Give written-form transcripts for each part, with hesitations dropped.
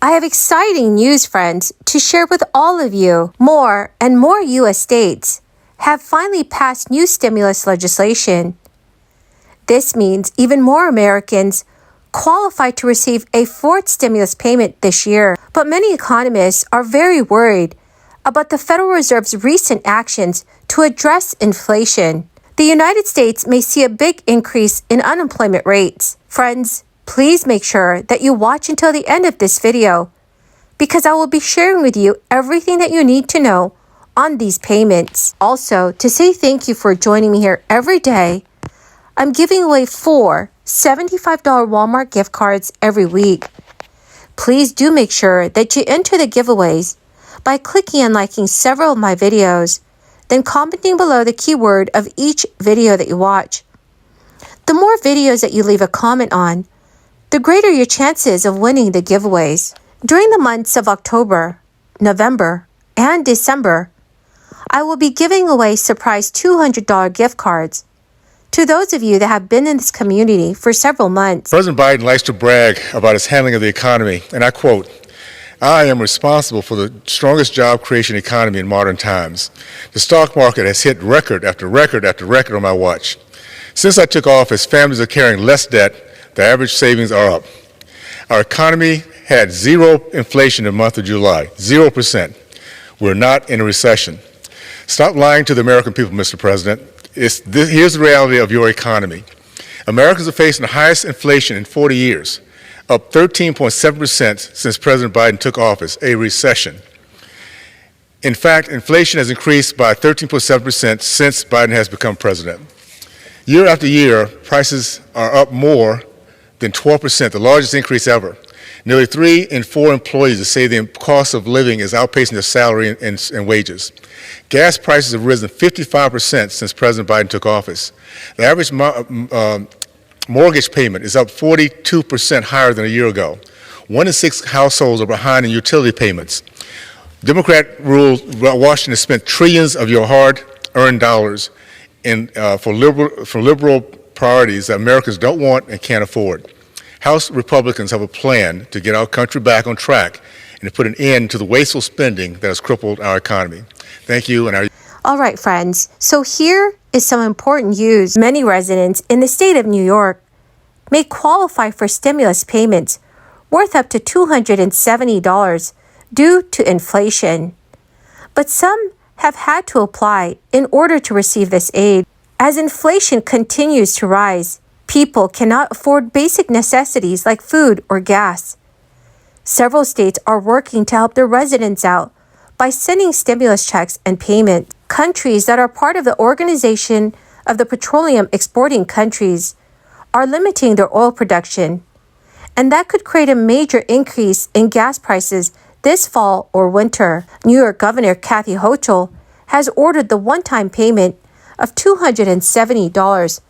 I have exciting news, friends, to share with all of you. More and more U.S. states have finally passed new stimulus legislation. This means even more Americans qualify to receive a fourth stimulus payment this year. But many economists are very worried about the Federal Reserve's recent actions to address inflation. The United States may see a big increase in unemployment rates. Friends, please make sure that you watch until the end of this video, because I will be sharing with you everything that you need to know on these payments. Also, to say thank you for joining me here every day, I'm giving away 4 $75 Walmart gift cards every week. Please do make sure that you enter the giveaways by clicking and liking several of my videos, then commenting below the keyword of each video that you watch. The more videos that you leave a comment on, the greater your chances of winning the giveaways. During the months of October, November, and December, I will be giving away surprise $200 gift cards to those of you that have been in this community for several months. President Biden likes to brag about his handling of the economy, and I quote, "I am responsible for the strongest job creation economy in modern times. The stock market has hit record after record after record on my watch. Since I took office, families are carrying less debt. The average savings are up. Our economy had zero inflation in the month of July, 0%. We're not in a recession. Stop lying to the American people, Mr. President. Here's the reality of your economy. Americans are facing the highest inflation in 40 years, up 13.7% since President Biden took office, a recession. In fact, inflation has increased by 13.7% since Biden has become president. Year after year, prices are up more than 12%, the largest increase ever. Nearly 3 in 4 employees say the cost of living is outpacing their salary and wages. Gas prices have risen 55% since President Biden took office. The average mortgage payment is up 42% higher than a year ago. 1 in 6 households are behind in utility payments. Democrat-ruled Washington spent trillions of your hard-earned dollars for liberal priorities that Americans don't want and can't afford. House Republicans have a plan to get our country back on track and to put an end to the wasteful spending that has crippled our economy. Thank you. All right, friends. So here is some important news. Many residents in the state of New York may qualify for stimulus payments worth up to $270 due to inflation. But some have had to apply in order to receive this aid. As inflation continues to rise, people cannot afford basic necessities like food or gas. Several states are working to help their residents out by sending stimulus checks and payments. Countries that are part of the Organization of the Petroleum Exporting Countries are limiting their oil production, and that could create a major increase in gas prices this fall or winter. New York Governor Kathy Hochul has ordered the one-time payment of $270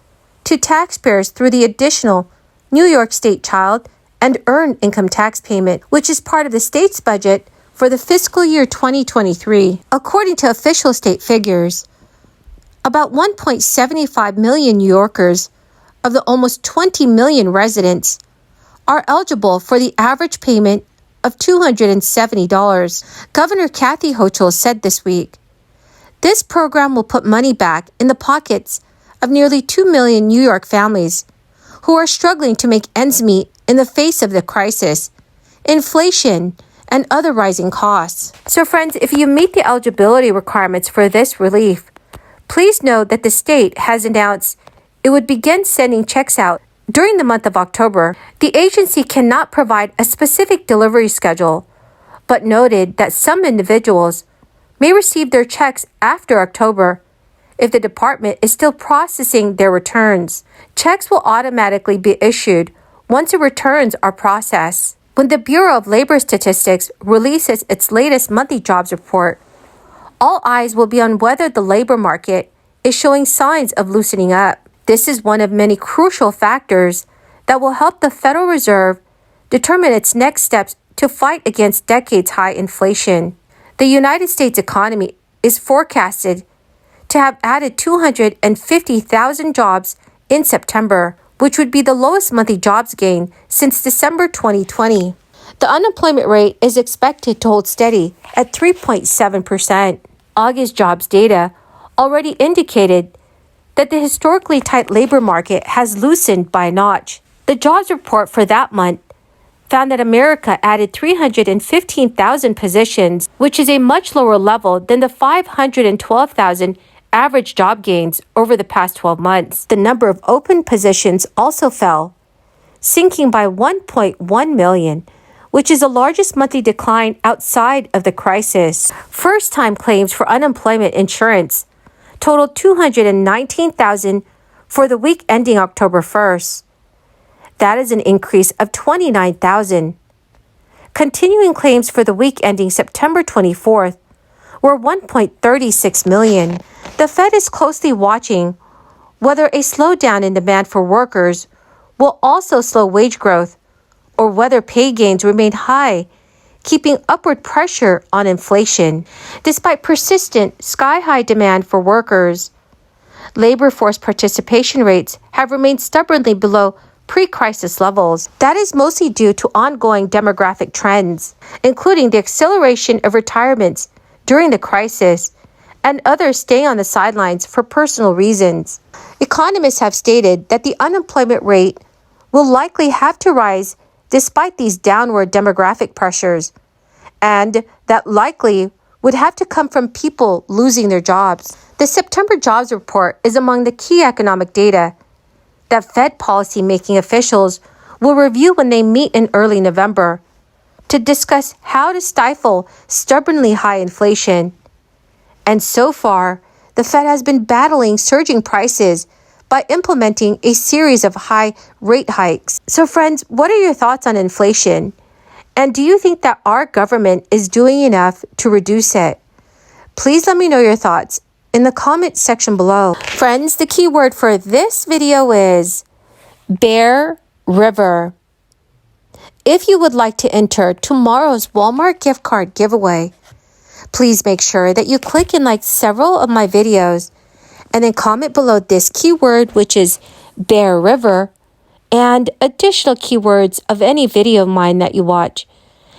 to taxpayers through the additional New York State Child and Earned Income Tax payment, which is part of the state's budget for the fiscal year 2023. According to official state figures, about 1.75 million New Yorkers of the almost 20 million residents are eligible for the average payment of $270. Governor Kathy Hochul said this week, "This program will put money back in the pockets of nearly 2 million New York families who are struggling to make ends meet in the face of the crisis, inflation, and other rising costs." So friends, if you meet the eligibility requirements for this relief, please note that the state has announced it would begin sending checks out during the month of October. The agency cannot provide a specific delivery schedule, but noted that some individuals may receive their checks after October if the department is still processing their returns. Checks will automatically be issued once the returns are processed. When the Bureau of Labor Statistics releases its latest monthly jobs report, all eyes will be on whether the labor market is showing signs of loosening up. This is one of many crucial factors that will help the Federal Reserve determine its next steps to fight against decades-high inflation. The United States economy is forecasted to have added 250,000 jobs in September, which would be the lowest monthly jobs gain since December 2020. The unemployment rate is expected to hold steady at 3.7%. August jobs data already indicated that the historically tight labor market has loosened by a notch. The jobs report for that month found that America added 315,000 positions, which is a much lower level than the 512,000 average job gains over the past 12 months. The number of open positions also fell, sinking by 1.1 million, which is the largest monthly decline outside of the crisis. First-time claims for unemployment insurance totaled 219,000 for the week ending October 1st. That is an increase of 29,000. Continuing claims for the week ending September 24th were 1.36 million. The Fed is closely watching whether a slowdown in demand for workers will also slow wage growth or whether pay gains remain high, keeping upward pressure on inflation. Despite persistent sky-high demand for workers, labor force participation rates have remained stubbornly below pre-crisis levels. That is mostly due to ongoing demographic trends, including the acceleration of retirements during the crisis and others staying on the sidelines for personal reasons. Economists have stated that the unemployment rate will likely have to rise despite these downward demographic pressures, and that likely would have to come from people losing their jobs. The September jobs report is among the key economic data that Fed policy-making officials will review when they meet in early November to discuss how to stifle stubbornly high inflation. And so far, the Fed has been battling surging prices by implementing a series of high rate hikes. So friends, what are your thoughts on inflation? And do you think that our government is doing enough to reduce it? Please let me know your thoughts in the comment section below. Friends, the key word for this video is Bear River. If you would like to enter tomorrow's Walmart gift card giveaway, please make sure that you click and like several of my videos and then comment below this keyword, which is Bear River, and additional keywords of any video of mine that you watch.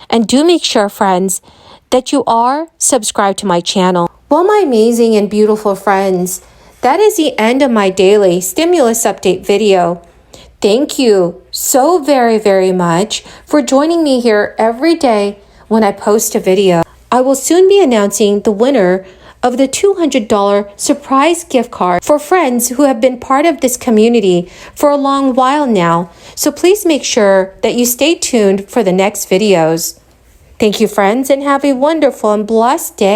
And do make sure, friends, that you are subscribed to my channel. Well, my amazing and beautiful friends, that is the end of my daily stimulus update video. Thank you so very, very much for joining me here every day when I post a video. I will soon be announcing the winner of the $200 surprise gift card for friends who have been part of this community for a long while now. So please make sure that you stay tuned for the next videos. Thank you, friends, and have a wonderful and blessed day.